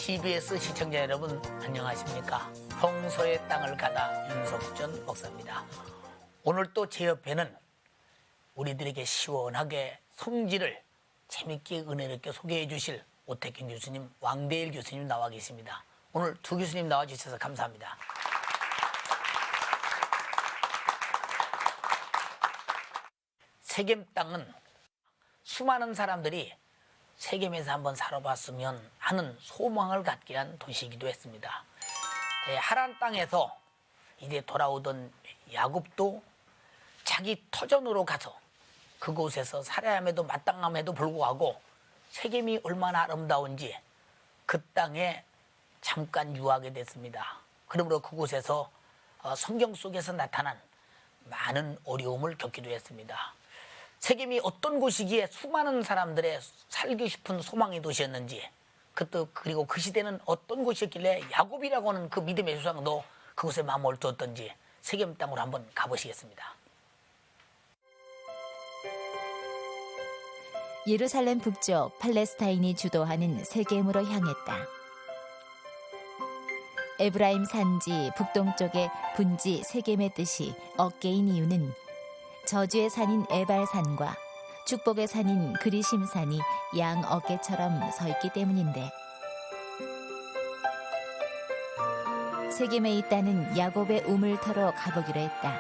TBS 시청자 여러분 안녕하십니까? 평소의 땅을 가다 윤석준 목사입니다. 오늘 또 제 옆에는 우리들에게 시원하게 성질을 재밌게 은혜롭게 소개해 주실 오태균 교수님, 왕대일 교수님 나와 계십니다. 오늘 두 교수님 나와 주셔서 감사합니다. 세겜 땅은 수많은 사람들이 세겜에서 한번 살아봤으면 하는 소망을 갖게 한 도시이기도 했습니다. 하란 땅에서 이제 돌아오던 야곱도 자기 터전으로 가서 그곳에서 살아야 함에도 마땅함에도 불구하고 세겜이 얼마나 아름다운지 그 땅에 잠깐 유하게 됐습니다. 그러므로 그곳에서 성경 속에서 나타난 많은 어려움을 겪기도 했습니다. 세겜이 어떤 곳이기에 수많은 사람들의 살고 싶은 소망의 도시였는지, 그리고 그 시대는 어떤 곳이었길래 야곱이라고 하는 그 믿음의 조상도 그곳에 마음을 두었던지 세겜 땅으로 한번 가보시겠습니다. 예루살렘 북쪽 팔레스타인이 주도하는 세겜으로 향했다. 에브라임 산지 북동쪽의 분지 세겜의 뜻이 어깨인 이유는 저주의 산인 에발산과 축복의 산인 그리심산이 양 어깨처럼 서 있기 때문인데, 세겜에 있다는 야곱의 우물터로 가보기로 했다.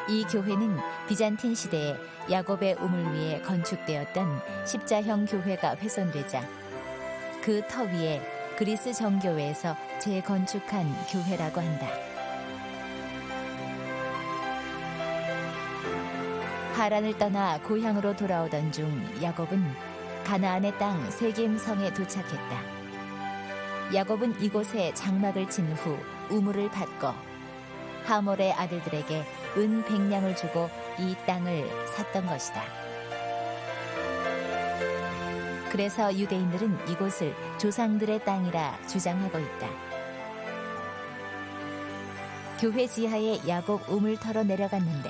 이 교회는 비잔틴 시대에 야곱의 우물 위에 건축되었던 십자형 교회가 훼손되자 그 터 위에 그리스 정교회에서 재건축한 교회라고 한다. 하란을 떠나 고향으로 돌아오던 중 야곱은 가나안의 땅 세겜성에 도착했다. 야곱은 이곳에 장막을 친 후 우물을 받고 하몰의 아들들에게 은 100냥을 주고 이 땅을 샀던 것이다. 그래서 유대인들은 이곳을 조상들의 땅이라 주장하고 있다. 교회 지하에 야곱 우물터로 내려갔는데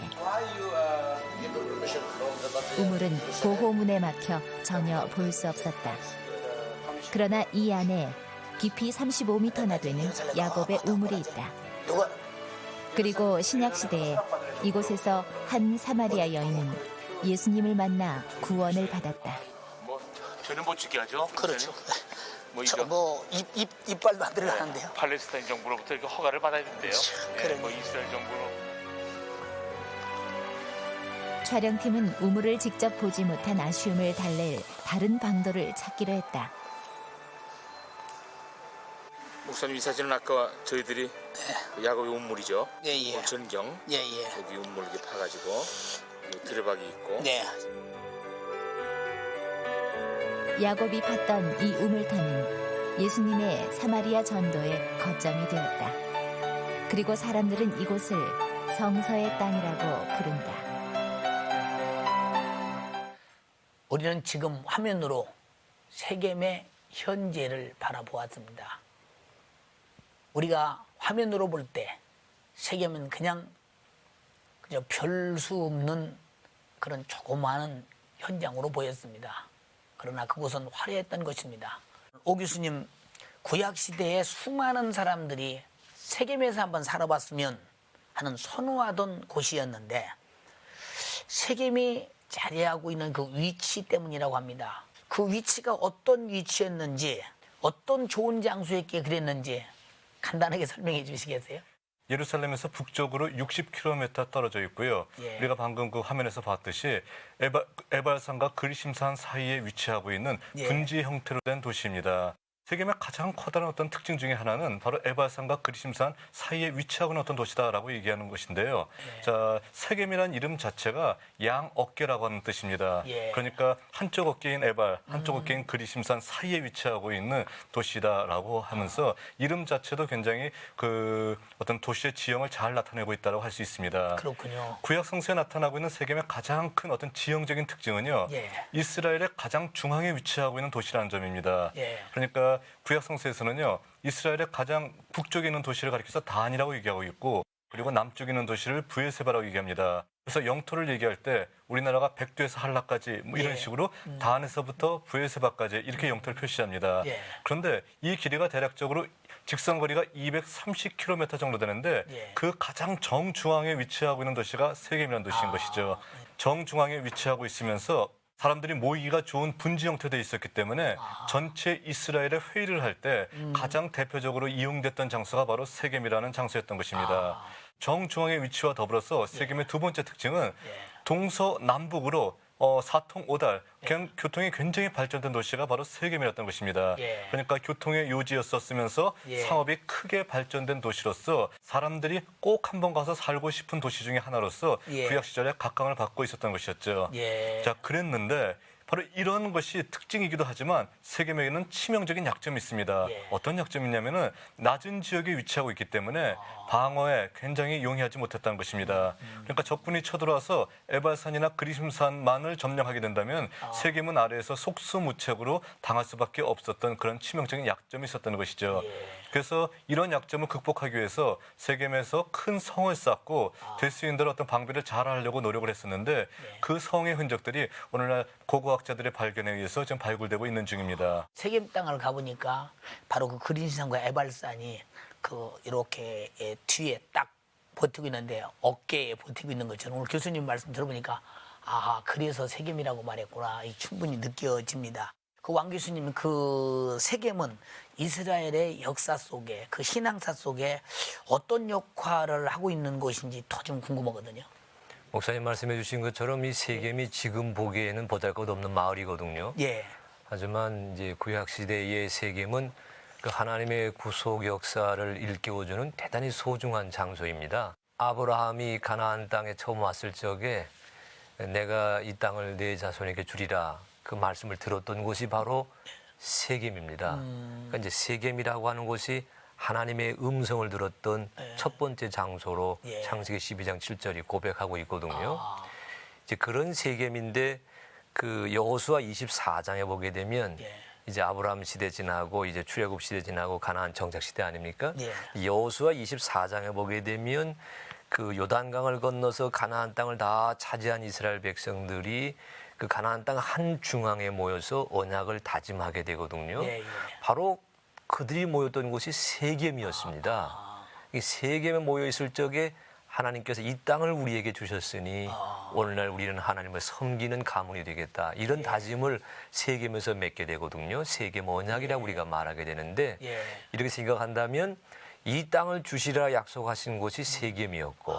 우물은 보호문에 막혀 전혀 볼 수 없었다. 그러나 이 안에 깊이 35m나 되는 야곱의 우물이 있다. 그리고 신약시대에 이곳에서 한 사마리아 여인은 예수님을 만나 구원을 받았다. 저는 못 찍게 하죠. 그렇죠. 이거 이빨도 안 들어가는데요. 팔레스타인 정부로부터 이렇게 허가를 받아야 된대요. 그러네. 이스라엘 정부로. 촬영팀은 우물을 직접 보지 못한 아쉬움을 달랠 다른 방도를 찾기로 했다. 목사님, 이 사진은 아까 저희들이 야곱의 우물이죠. 예. 전경. 예. 여기 우물 이렇게 파가지고 들어박이 있고. 네. 야곱이 팠던 이 우물터는 예수님의 사마리아 전도의 거점이 되었다. 그리고 사람들은 이곳을 성서의 땅이라고 부른다. 우리는 지금 화면으로 세겜의 현재를 바라보았습니다. 우리가 화면으로 볼 때 세겜은 그냥 별 수 없는 그런 조그마한 현장으로 보였습니다. 그러나 그곳은 화려했던 것입니다. 오 교수님, 구약시대에 수많은 사람들이 세겜에서 한번 살아봤으면 하는 선호하던 곳이었는데 세겜이 자리하고 있는 그 위치 때문이라고 합니다. 그 위치가 어떤 위치였는지, 어떤 좋은 장소였기에 그랬는지 간단하게 설명해 주시겠어요? 예루살렘에서 북쪽으로 60km 떨어져 있고요. 예. 우리가 방금 그 화면에서 봤듯이 에발산과 그리심산 사이에 위치하고 있는 예. 분지 형태로 된 도시입니다. 세겜의 가장 커다란 어떤 특징 중에 하나는 바로 에발산과 그리심산 사이에 위치하고 있는 어떤 도시다라고 얘기하는 것인데요. 예. 자, 세겜이라는 이름 자체가 양 어깨라고 하는 뜻입니다. 예. 그러니까 한쪽 어깨인 에발, 한쪽 어깨인 그리심산 사이에 위치하고 있는 도시다라고 하면서 이름 자체도 굉장히 그 어떤 도시의 지형을 잘 나타내고 있다고 할 수 있습니다. 그렇군요. 구약 성서에 나타나고 있는 세겜의 가장 큰 어떤 지형적인 특징은요. 예. 이스라엘의 가장 중앙에 위치하고 있는 도시라는 점입니다. 예. 그러니까 구약 성서에서는요. 이스라엘의 가장 북쪽에 있는 도시를 가리켜서 단이라고 얘기하고 있고, 그리고 남쪽에 있는 도시를 브에세바라고 얘기합니다. 그래서 영토를 얘기할 때 우리나라가 백두에서 한라까지 뭐 이런 예. 식으로 단에서부터 부에서바까지 이렇게 영토를 표시합니다. 예. 그런데 이 길이가 대략적으로 직선 거리가 230km 정도 되는데 예. 그 가장 정중앙에 위치하고 있는 도시가 세겜이라는 도시인 것이죠. 정중앙에 위치하고 있으면서 사람들이 모이기가 좋은 분지 형태되어 있었기 때문에 전체 이스라엘의 회의를 할 때 가장 대표적으로 이용됐던 장소가 바로 세겜이라는 장소였던 것입니다. 정중앙의 위치와 더불어서 세겜의 두 번째 특징은 동서남북으로 사통오달, 교통이 굉장히 발전된 도시가 바로 세겜이었던 것입니다. 예. 그러니까 교통의 요지였었으면서 예. 상업이 크게 발전된 도시로서 사람들이 꼭 한번 가서 살고 싶은 도시 중에 하나로서 예. 구약 시절에 각광을 받고 있었던 것이었죠. 예. 자, 그랬는데 바로 이런 것이 특징이기도 하지만 세겜에게는 치명적인 약점이 있습니다. 예. 어떤 약점이 있냐면은 낮은 지역에 위치하고 있기 때문에 방어에 굉장히 용이하지 못했다는 것입니다. 그러니까 적군이 쳐들어와서 에발산이나 그리심산만을 점령하게 된다면 세겜은 아래에서 속수무책으로 당할 수밖에 없었던 그런 치명적인 약점이 있었다는 것이죠. 그래서 이런 약점을 극복하기 위해서 세겜에서 큰 성을 쌓고 될 수 있는 대로 어떤 방비를 잘 하려고 노력을 했었는데 그 성의 흔적들이 오늘날 고고학자들의 발견에 의해서 지금 발굴되고 있는 중입니다. 세겜 땅을 가보니까 바로 그 그린산과 에발산이 그 이렇게 뒤에 딱 버티고 있는데 어깨에 버티고 있는 것처럼 오늘 교수님 말씀 들어보니까 아 그래서 세겜이라고 말했구나 충분히 느껴집니다. 그 왕 교수님 그 세겜은 이스라엘의 역사 속에 그 신앙사 속에 어떤 역할을 하고 있는 곳인지 더 좀 궁금하거든요. 목사님 말씀해 주신 것처럼 이 세겜이 지금 보기에는 보잘것없는 마을이거든요. 예, 하지만 이제 구약 시대의 세겜은 그 하나님의 구속 역사를 일깨워주는 대단히 소중한 장소입니다. 아브라함이 가나안 땅에 처음 왔을 적에 내가 이 땅을 내 자손에게 주리라 그 말씀을 들었던 곳이 바로 세겜입니다. 그러니까 이제 세겜이라고 하는 곳이 하나님의 음성을 들었던 첫 번째 장소로 예. 창세기 12장 7절이 고백하고 있거든요. 이제 그런 세겜인데 그 여호수아 24장에 보게 되면 예. 이제 아브라함 시대 지나고 이제 출애굽 시대 지나고 가나안 정착 시대 아닙니까? 예. 여호수아 24장에 보게 되면 그 요단강을 건너서 가나안 땅을 다 차지한 이스라엘 백성들이 그 가나안 땅 한 중앙에 모여서 언약을 다짐하게 되거든요. 예, 예. 바로 그들이 모였던 곳이 세겜이었습니다. 이 세겜에 모여 있을 적에 하나님께서 이 땅을 우리에게 주셨으니 오늘날 우리는 하나님을 섬기는 가문이 되겠다. 이런 다짐을 세겜에서 맺게 되거든요. 세겜 언약이라고 우리가 말하게 되는데 예. 이렇게 생각한다면 이 땅을 주시라 약속하신 곳이 세겜이었고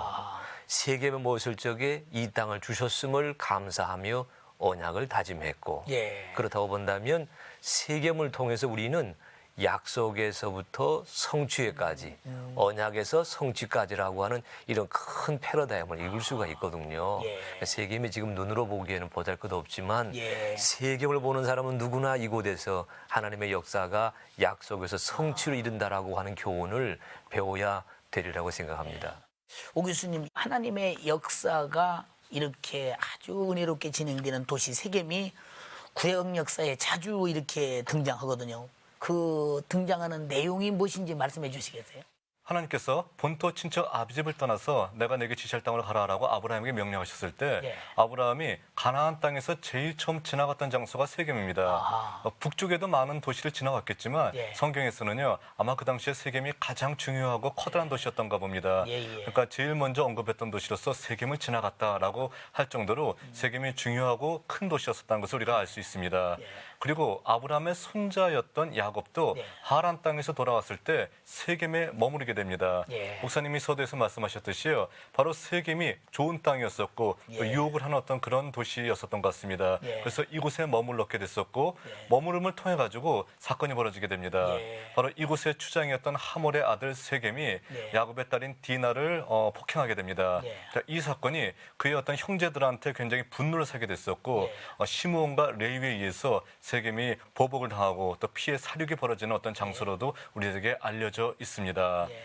세겜에 모였을 적에 이 땅을 주셨음을 감사하며 언약을 다짐했고 예. 그렇다고 본다면 세겜을 통해서 우리는 약속에서부터 성취에까지 언약에서 성취까지라고 하는 이런 큰 패러다임을 읽을 수가 있거든요. 예. 세겜이 지금 눈으로 보기에는 보잘것없지만 예. 세겜을 보는 사람은 누구나 이곳에서 하나님의 역사가 약속에서 성취를 이룬다라고 하는 교훈을 배워야 되리라고 생각합니다. 오 교수님, 하나님의 역사가 이렇게 아주 은혜롭게 진행되는 도시 세겜이 구약 역사에 자주 이렇게 등장하거든요. 그 등장하는 내용이 무엇인지 말씀해 주시겠어요? 하나님께서 본토 친척 아비집을 떠나서 내가 내게 지시할 땅으로 가라라고 아브라함에게 명령하셨을 때 예. 아브라함이 가나안 땅에서 제일 처음 지나갔던 장소가 세겜입니다. 아하. 북쪽에도 많은 도시를 지나갔겠지만 예. 성경에서는요 아마 그 당시에 세겜이 가장 중요하고 커다란 도시였던가 봅니다. 예, 예. 그러니까 제일 먼저 언급했던 도시로서 세겜을 지나갔다라고 할 정도로 세겜이 중요하고 큰 도시였었다는 것을 우리가 알 수 있습니다. 예. 그리고 아브라함의 손자였던 야곱도 예. 하란 땅에서 돌아왔을 때 세겜에 머무르게 됩니다. 예. 목사님이 서두에서 말씀하셨듯이요. 바로 세겜이 좋은 땅이었었고 예. 또 유혹을 하는 어떤 그런 도시였었던 것 같습니다. 예. 그래서 이곳에 머물렀게 됐었고 예. 머무름을 통해 가지고 사건이 벌어지게 됩니다. 예. 바로 이곳의 추장이었던 하몰의 아들 세겜이 예. 야곱의 딸인 디나를 폭행하게 됩니다. 예. 자, 이 사건이 그의 어떤 형제들한테 굉장히 분노를 사게 됐었고 예. 시므온과 레위에 의해서 세겜이 보복을 당하고 또 피해 사륙이 벌어지는 어떤 장소로도 우리에게 알려져 있습니다. 예.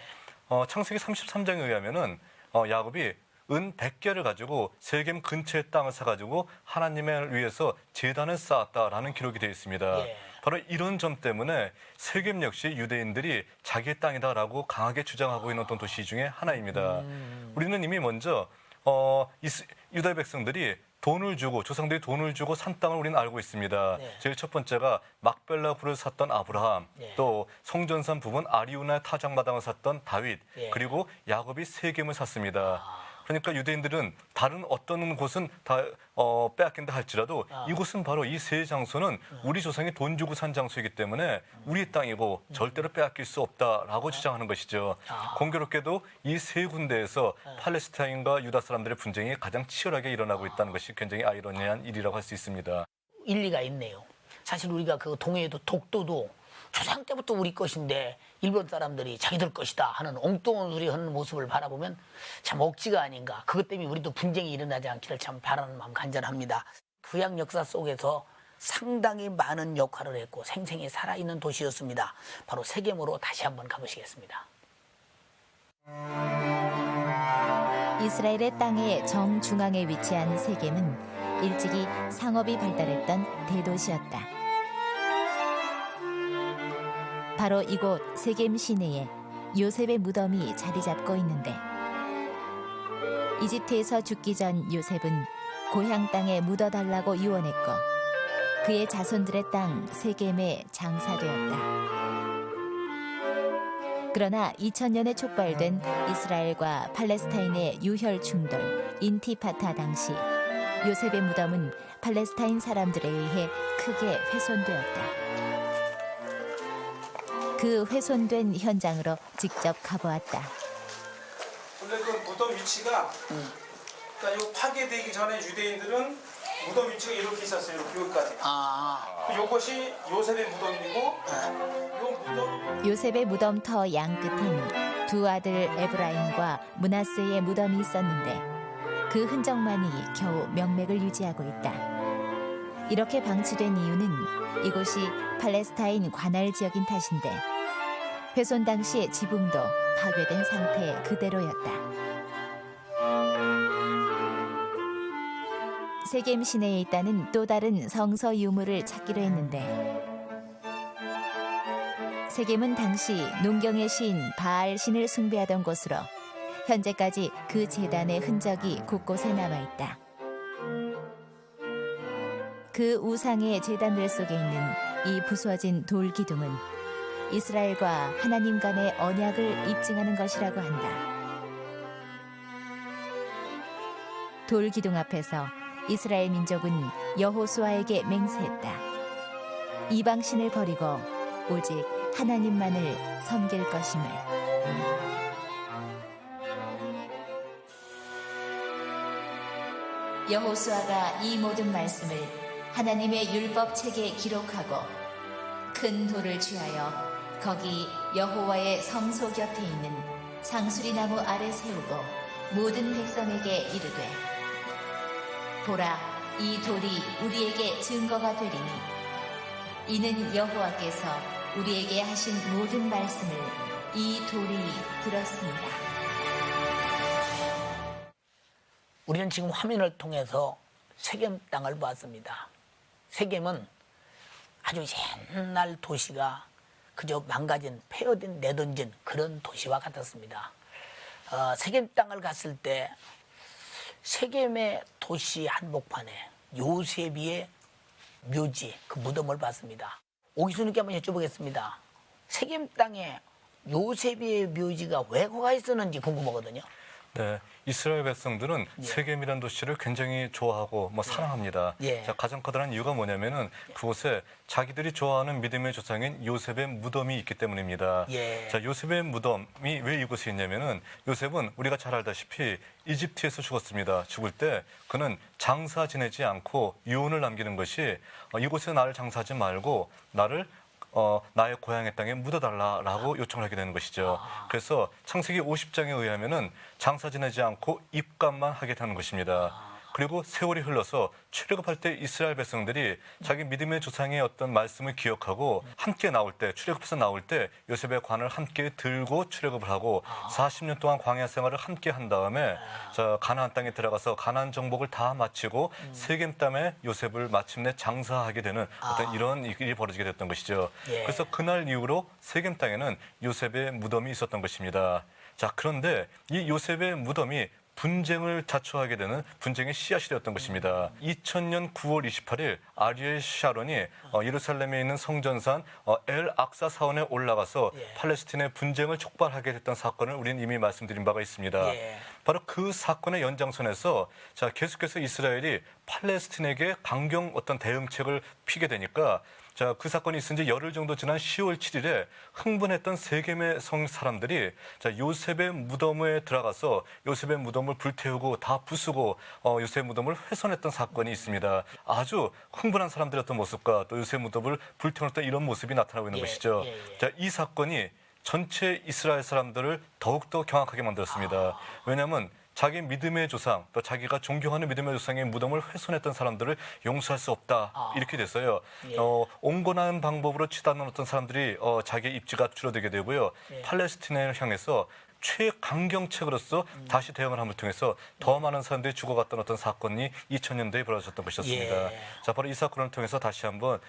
창세기 33장에 의하면은 야곱이 은 100개를 가지고 세겜 근처의 땅을 사가지고 하나님을 위해서 제단을 쌓았다라는 기록이 되어 있습니다. 예. 바로 이런 점 때문에 세겜 역시 유대인들이 자기의 땅이다라고 강하게 주장하고 있는 어떤 도시 중에 하나입니다. 우리는 이미 먼저 유다 백성들이 돈을 주고 조상들이 돈을 주고 산 땅을 우리는 알고 있습니다. 네. 제일 첫 번째가 막벨라 굴을 샀던 아브라함, 네. 또 성전산 부분 아리우나 타작마당을 샀던 다윗, 네. 그리고 야곱이 세겜을 샀습니다. 그러니까 유대인들은 다른 어떤 곳은 다 빼앗긴다 할지라도 이곳은 바로 이 세 장소는 우리 조상이 돈 주고 산 장소이기 때문에 우리 땅이고 절대로 빼앗길 수 없다라고 주장하는 것이죠. 공교롭게도 이 세 군데에서 팔레스타인과 유다 사람들의 분쟁이 가장 치열하게 일어나고 있다는 것이 굉장히 아이러니한 일이라고 할 수 있습니다. 일리가 있네요. 사실 우리가 그 동해에도 독도도 조상 때부터 우리 것인데 일본 사람들이 자기들 것이다 하는 엉뚱한 소리 하는 모습을 바라보면 참 억지가 아닌가. 그것 때문에 우리도 분쟁이 일어나지 않기를 참 바라는 마음 간절합니다. 구약 역사 속에서 상당히 많은 역할을 했고 생생히 살아있는 도시였습니다. 바로 세겜으로 다시 한번 가보시겠습니다. 이스라엘의 땅의 정중앙에 위치한 세겜은 일찍이 상업이 발달했던 대도시였다. 바로 이곳 세겜 시내에 요셉의 무덤이 자리 잡고 있는데 이집트에서 죽기 전 요셉은 고향 땅에 묻어달라고 유언했고 그의 자손들의 땅 세겜에 장사되었다. 그러나 2000년에 촉발된 이스라엘과 팔레스타인의 유혈 충돌 인티파타 당시 요셉의 무덤은 팔레스타인 사람들에 의해 크게 훼손되었다. 그 훼손된 현장으로 직접 가보았다. 원래 그 무덤 위치가 그러니까 요 파괴되기 전에 유대인들은 무덤 위치가 이렇게 있었어요. 여기까지. 요것이 요셉의 무덤이고 요 무덤 요셉의 무덤터 양 끝엔 두 아들 에브라임과 므낫세의 무덤이 있었는데 그 흔적만이 겨우 명맥을 유지하고 있다. 이렇게 방치된 이유는 이곳이 팔레스타인 관할 지역인 탓인데 훼손 당시 지붕도 파괴된 상태 그대로였다. 세겜 시내에 있다는 또 다른 성서 유물을 찾기로 했는데 세겜은 당시 농경의 신 바알 신을 숭배하던 곳으로 현재까지 그 제단의 흔적이 곳곳에 남아있다. 그 우상의 제단들 속에 있는 이 부서진 돌 기둥은 이스라엘과 하나님 간의 언약을 입증하는 것이라고 한다. 돌 기둥 앞에서 이스라엘 민족은 여호수아에게 맹세했다. 이방신을 버리고 오직 하나님만을 섬길 것임을. 여호수아가 이 모든 말씀을 하나님의 율법 책에 기록하고 큰 돌을 취하여 거기 여호와의 성소 곁에 있는 상수리 나무 아래 세우고 모든 백성에게 이르되 보라 이 돌이 우리에게 증거가 되리니 이는 여호와께서 우리에게 하신 모든 말씀을 이 돌이 들었습니다. 우리는 지금 화면을 통해서 세겜 땅을 보았습니다. 세겜은 아주 옛날 도시가 그저 망가진 폐허된 내던진 그런 도시와 같았습니다. 세겜 땅을 갔을 때 세겜의 도시 한복판에 요셉의 묘지, 그 무덤을 봤습니다. 오기수님께 한번 여쭤보겠습니다. 세겜 땅에 요셉의 묘지가 왜 거기 있었는지 궁금하거든요. 네, 이스라엘 백성들은 세겜이라는 도시를 굉장히 좋아하고 사랑합니다. 예. 자, 가장 커다란 이유가 뭐냐면은 그곳에 자기들이 좋아하는 믿음의 조상인 요셉의 무덤이 있기 때문입니다. 예. 자, 요셉의 무덤이 왜 이곳에 있냐면은 요셉은 우리가 잘 알다시피 이집트에서 죽었습니다. 죽을 때 그는 장사 지내지 않고 유언을 남기는 것이 이곳에 나를 장사하지 말고 나를 나의 고향의 땅에 묻어달라라고 요청을 하게 되는 것이죠. 그래서 창세기 50장에 의하면은 장사 지내지 않고 입간만 하게 되는 것입니다. 그리고 세월이 흘러서 출애굽할 때 이스라엘 백성들이 자기 믿음의 조상의 어떤 말씀을 기억하고 함께 나올 때, 출애굽해서 나올 때 요셉의 관을 함께 들고 출애굽을 하고 40년 동안 광야 생활을 함께 한 다음에 가나안 땅에 들어가서 가나안 정복을 다 마치고 세겜 땅에 요셉을 마침내 장사하게 되는 어떤 이런 일이 벌어지게 됐던 것이죠. 예. 그래서 그날 이후로 세겜 땅에는 요셉의 무덤이 있었던 것입니다. 자, 그런데 이 요셉의 무덤이 분쟁을 자초하게 되는 분쟁의 씨앗이 되었던 것입니다. 2000년 9월 28일 아리엘 샤론이 예루살렘에 있는 성전산 엘 악사 사원에 올라가서 팔레스틴의 분쟁을 촉발하게 됐던 사건을 우리는 이미 말씀드린 바가 있습니다. 바로 그 사건의 연장선에서 계속해서 이스라엘이 팔레스틴에게 강경 어떤 대응책을 피게 되니까 그 사건이 있은 지 열흘 정도 지난 10월 7일에 흥분했던 세겜의 성 사람들이 요셉의 무덤에 들어가서 요셉의 무덤을 불태우고 다 부수고 요셉의 무덤을 훼손했던 사건이 있습니다. 아주 흥분한 사람들의 어떤 모습과 또 요셉의 무덤을 불태우는 이런 모습이 나타나고 있는 것이죠. 이 사건이 전체 이스라엘 사람들을 더욱더 경악하게 만들었습니다. 왜냐하면 자기 믿음의 조상, 또 자기가 존경하는 믿음의 조상의 무덤을 훼손했던 사람들을 용서할 수 없다. 이렇게 됐어요. 온건한 방법으로 치닫는 어떤 사람들이 자기의 입지가 줄어들게 되고요. 팔레스틴을 향해서 최강경책으로서 다시 대응을 함을 통해서 더 많은 사람들이 죽어갔던 어떤 사건이 2000년대에 벌어졌던 것이었습니다. 바로 이 사건을 통해서 다시 한번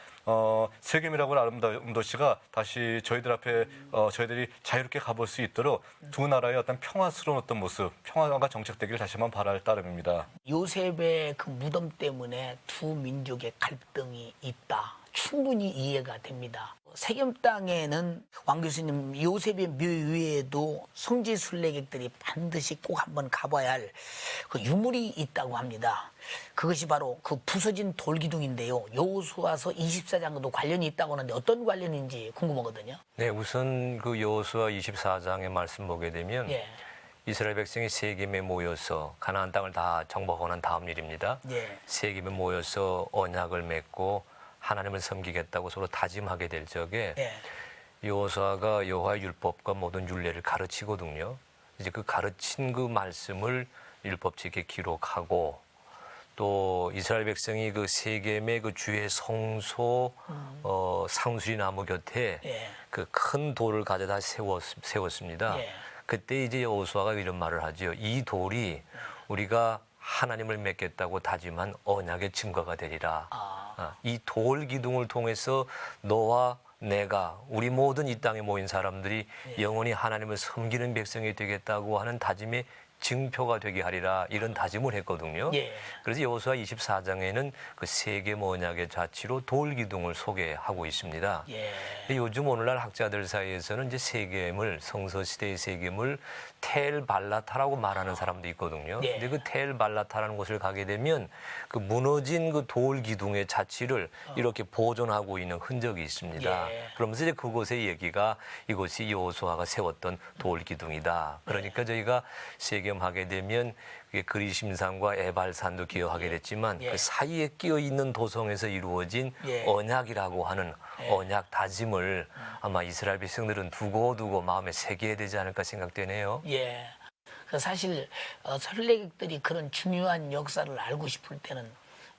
세겜이라고 하는 아름다운 도시가 다시 저희들 앞에 저희들이 자유롭게 가볼 수 있도록 두 나라의 어떤 평화스러운 어떤 모습, 평화가 정착되기를 다시 한번 바랄 따름입니다. 요셉의 그 무덤 때문에 두 민족의 갈등이 있다. 충분히 이해가 됩니다. 세겜 땅에는 왕 교수님 요셉의 묘 위에도 성지 순례객들이 반드시 꼭 한번 가봐야 할 그 유물이 있다고 합니다. 그것이 바로 그 부서진 돌기둥인데요. 여호수아서 24장과도 관련이 있다고 하는데 어떤 관련인지 궁금하거든요. 네, 우선 그 여호수아 24장의 말씀 보게 되면 이스라엘 백성이 세겜에 모여서 가나안 땅을 다 정복하고 난 다음 일입니다. 세겜에 모여서 언약을 맺고 하나님을 섬기겠다고 서로 다짐하게 될 적에 여호수아가 여호와의 율법과 모든 율례를 가르치거든요. 이제 그 가르친 그 말씀을 율법책에 기록하고 또 이스라엘 백성이 그 세겜의 그 주의 성소 상수리 나무 곁에 그 큰 돌을 가져다 세웠습니다. 그때 이제 여호수아가 이런 말을 하죠. 이 돌이 우리가 하나님을 맺겠다고 다짐한 언약의 증거가 되리라. 이 돌 기둥을 통해서 너와 내가 우리 모든 이 땅에 모인 사람들이 영원히 하나님을 섬기는 백성이 되겠다고 하는 다짐의 증표가 되게 하리라 이런 다짐을 했거든요. 그래서 여호수아 24장에는 그 세겜 언약의 자치로 돌 기둥을 소개하고 있습니다. 요즘 오늘날 학자들 사이에서는 이제 세겜을 성서 시대의 세겜을 텔 발라타라고 말하는 사람도 있거든요. 근데 그 텔 발라타라는 곳을 가게 되면 그 무너진 그 돌 기둥의 자치를 이렇게 보존하고 있는 흔적이 있습니다. 그러면서 이제 그곳의 얘기가 이곳이 여호수아가 세웠던 돌 기둥이다. 그러니까 저희가 세겜 하게 되면 그리심산과 에발산도 기여하게 됐지만 그 사이에 끼어 있는 도성에서 이루어진 언약이라고 하는 언약 다짐을 아마 이스라엘 백성들은 두고두고 마음에 새겨야 되지 않을까 생각되네요. 사실 순례객들이 그런 중요한 역사를 알고 싶을 때는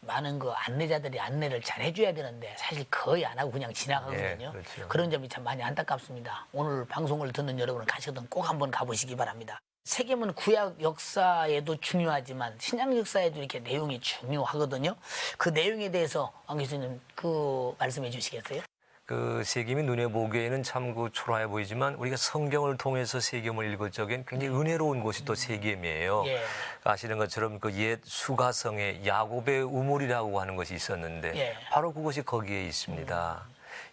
많은 그 안내자들이 안내를 잘 해줘야 되는데 사실 거의 안 하고 그냥 지나가거든요. 그런 점이 참 많이 안타깝습니다. 오늘 방송을 듣는 여러분은 가시거든 꼭 한번 가보시기 바랍니다. 세겜은 구약 역사에도 중요하지만 신약 역사에도 이렇게 내용이 중요하거든요. 그 내용에 대해서 왕 교수님 그 말씀해 주시겠어요? 그 세겜이 눈에 보기에는 참 그 초라해 보이지만 우리가 성경을 통해서 세겜을 읽을 적엔 굉장히 은혜로운 곳이 또 세겜이에요. 아시는 것처럼 그 옛 수가성에 야곱의 우물이라고 하는 것이 있었는데 바로 그것이 거기에 있습니다.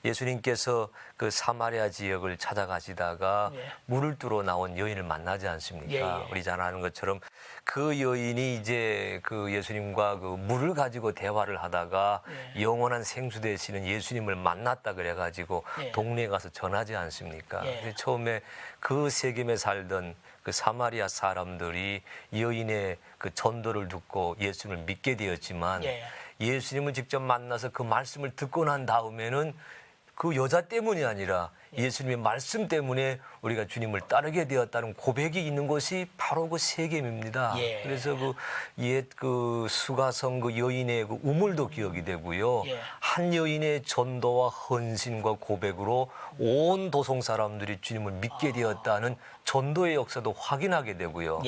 예수님께서 그 사마리아 지역을 찾아가시다가 물을 뚫어 나온 여인을 만나지 않습니까? 우리 잘 아는 것처럼 그 여인이 이제 그 예수님과 그 물을 가지고 대화를 하다가 영원한 생수 되시는 예수님을 만났다 그래가지고 동네에 가서 전하지 않습니까? 근데 처음에 그 세겜에 살던 그 사마리아 사람들이 여인의 그 전도를 듣고 예수님을 믿게 되었지만 예수님을 직접 만나서 그 말씀을 듣고 난 다음에는 그 여자 때문이 아니라 예수님의 말씀 때문에 우리가 주님을 따르게 되었다는 고백이 있는 곳이 바로 그 세겜입니다. 그래서 그 옛 그 수가성 그 여인의 그 우물도 기억이 되고요. 한 여인의 전도와 헌신과 고백으로 온 도성 사람들이 주님을 믿게 되었다는 전도의 역사도 확인하게 되고요.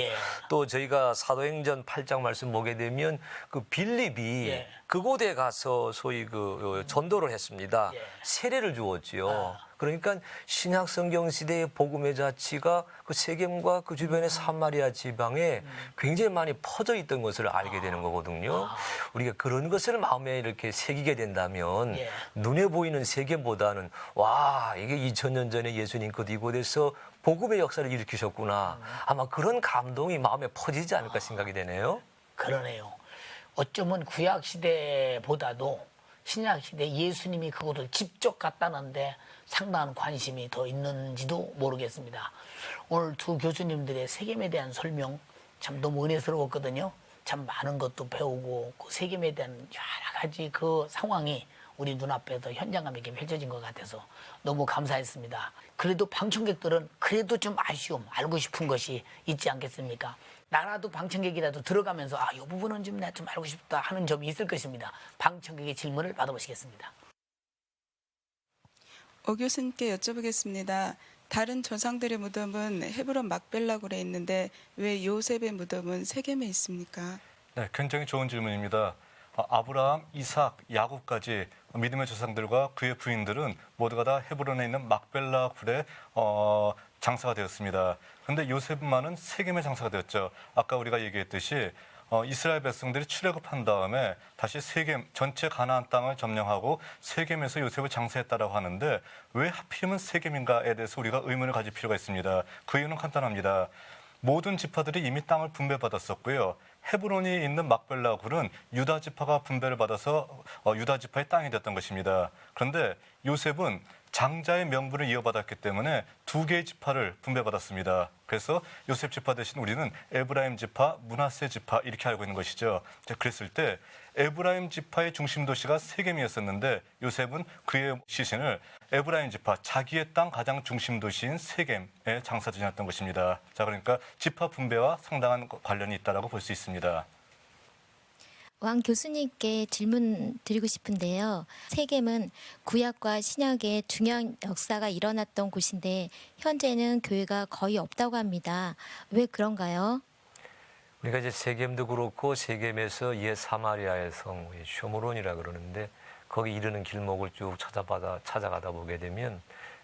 또 저희가 사도행전 8장 말씀 보게 되면 그 빌립이 그곳에 가서 소위 그 전도를 했습니다. 세례를 포대를 주었지요. 그러니까 신약 성경 시대의 복음의 자취가 그 세겜과 그 주변의 사마리아 지방에 굉장히 많이 퍼져 있던 것을 알게 되는 거거든요. 우리가 그런 것을 마음에 이렇게 새기게 된다면 예. 눈에 보이는 세겜보다는 와, 이게 2000년 전에 예수님께서 이곳에서 복음의 역사를 일으키셨구나. 아마 그런 감동이 마음에 퍼지지 않을까 생각이 되네요. 그러네요. 어쩌면 구약 시대보다도 신약 시대 예수님이 그곳을 직접 갔다는데 상당한 관심이 더 있는지도 모르겠습니다. 오늘 두 교수님들의 세겜에 대한 설명 참 너무 은혜스러웠거든요. 참 많은 것도 배우고 그 세겜에 대한 여러 가지 그 상황이 우리 눈앞에서 현장감 있게 펼쳐진 것 같아서 너무 감사했습니다. 그래도 방청객들은 그래도 좀 아쉬움, 알고 싶은 것이 있지 않겠습니까? 나라도 방청객이라도 들어가면서 이 부분은 좀 내가 좀 알고 싶다 하는 점이 있을 것입니다. 방청객의 질문을 받아보시겠습니다. 오 교수님께 여쭤보겠습니다. 다른 조상들의 무덤은 헤브론 막벨라굴에 있는데 왜 요셉의 무덤은 세겜에 있습니까? 네, 굉장히 좋은 질문입니다. 아브라함, 이삭, 야곱까지 믿음의 조상들과 그의 부인들은 모두가 다 헤브론에 있는 막벨라 굴에 장사가 되었습니다. 그런데 요셉만은 세겜에 장사가 되었죠. 아까 우리가 얘기했듯이 이스라엘 백성들이 출애굽한 다음에 다시 세겜 전체 가나안 땅을 점령하고 세겜에서 요셉을 장사했다라고 하는데 왜 하필이면 세겜인가에 대해서 우리가 의문을 가질 필요가 있습니다. 그 이유는 간단합니다. 모든 지파들이 이미 땅을 분배받았었고요. 헤브론이 있는 막벨라 굴은 유다 지파가 분배를 받아서 유다 지파의 땅이 됐던 것입니다. 그런데 요셉은 장자의 명분을 이어받았기 때문에 두 개의 지파를 분배받았습니다. 그래서 요셉 지파 대신 우리는 에브라임 지파, 므낫세 지파 이렇게 알고 있는 것이죠. 그랬을 때 에브라임 지파의 중심 도시가 세겜이었었는데 요셉은 그의 시신을 에브라임 지파, 자기의 땅 가장 중심 도시인 세겜에 장사 지냈던 것입니다. 자, 그러니까 지파 분배와 상당한 관련이 있다라고 볼 수 있습니다. 왕 교수님께 질문 드리고 싶은데요. 세겜은 구약과 신약의 중요한 역사가 일어났던 곳인데 현재는 교회가 거의 없다고 합니다. 왜 그런가요? 우리가 이제 세겜도 그렇고 세겜에서 옛 사마리아의 성 쇼므론이라 그러는데 거기 이르는 길목을 쭉 찾아가다 보게 되면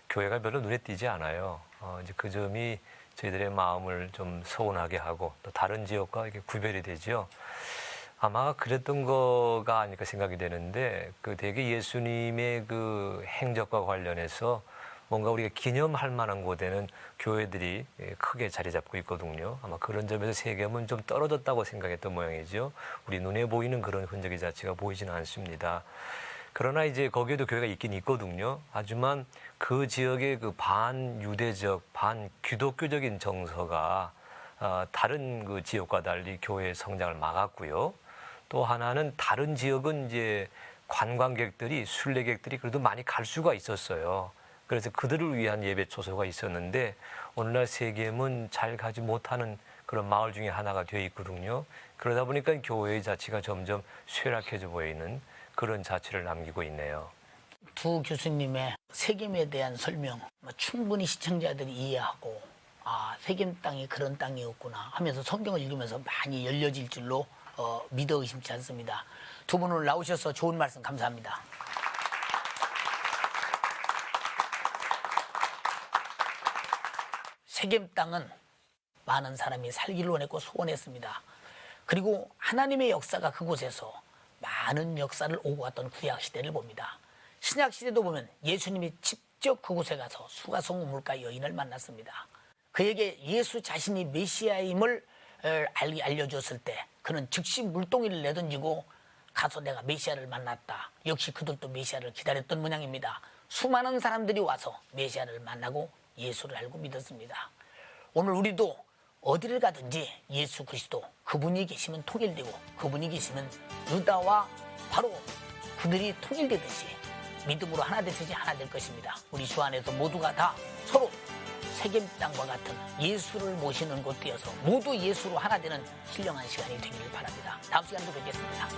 교회가 별로 눈에 띄지 않아요. 이제 그 점이 저희들의 마음을 좀 서운하게 하고 또 다른 지역과 이렇게 구별이 되죠. 아마 그랬던 거가 아닐까 생각이 되는데 그 대개 예수님의 그 행적과 관련해서 뭔가 우리가 기념할 만한 곳에는 교회들이 크게 자리 잡고 있거든요. 아마 그런 점에서 세겜은 좀 떨어졌다고 생각했던 모양이죠. 우리 눈에 보이는 그런 흔적의 자체가 보이지는 않습니다. 그러나 이제 거기에도 교회가 있긴 있거든요. 하지만 그 지역의 그 반유대적, 반기독교적인 정서가 다른 그 지역과 달리 교회의 성장을 막았고요. 또 하나는 다른 지역은 이제 관광객들이, 순례객들이 그래도 많이 갈 수가 있었어요. 그래서 그들을 위한 예배 초소가 있었는데 오늘날 세겜은 잘 가지 못하는 그런 마을 중에 하나가 되어 있거든요. 그러다 보니까 교회의 자치가 점점 쇠락해져 보이는 그런 자취를 남기고 있네요. 두 교수님의 세겜에 대한 설명 충분히 시청자들이 이해하고 세겜 땅이 그런 땅이었구나 하면서 성경을 읽으면서 많이 열려질 줄로 믿어 의심치 않습니다. 두 분 오늘 나오셔서 좋은 말씀 감사합니다. 세겜 땅은 많은 사람이 살기를 원했고 소원했습니다. 그리고 하나님의 역사가 그곳에서 많은 역사를 오고 갔던 구약 시대를 봅니다. 신약 시대도 보면 예수님이 직접 그곳에 가서 수가성 우물가 여인을 만났습니다. 그에게 예수 자신이 메시아임을 알려줬을 때 그는 즉시 물동이를 내던지고 가서 내가 메시아를 만났다. 역시 그들도 메시아를 기다렸던 모양입니다. 수많은 사람들이 와서 메시아를 만나고 예수를 알고 믿었습니다. 오늘 우리도 어디를 가든지 예수 그리스도 그분이 계시면 통일되고 그분이 계시면 유다와 바로 그들이 통일되듯이 믿음으로 하나 되듯이 하나 될 것입니다. 우리 주 안에서 모두가 다 서로 세겜 땅과 같은 예수를 모시는 곳 되어서 모두 예수로 하나 되는 신령한 시간이 되기를 바랍니다. 다음 시간도 뵙겠습니다.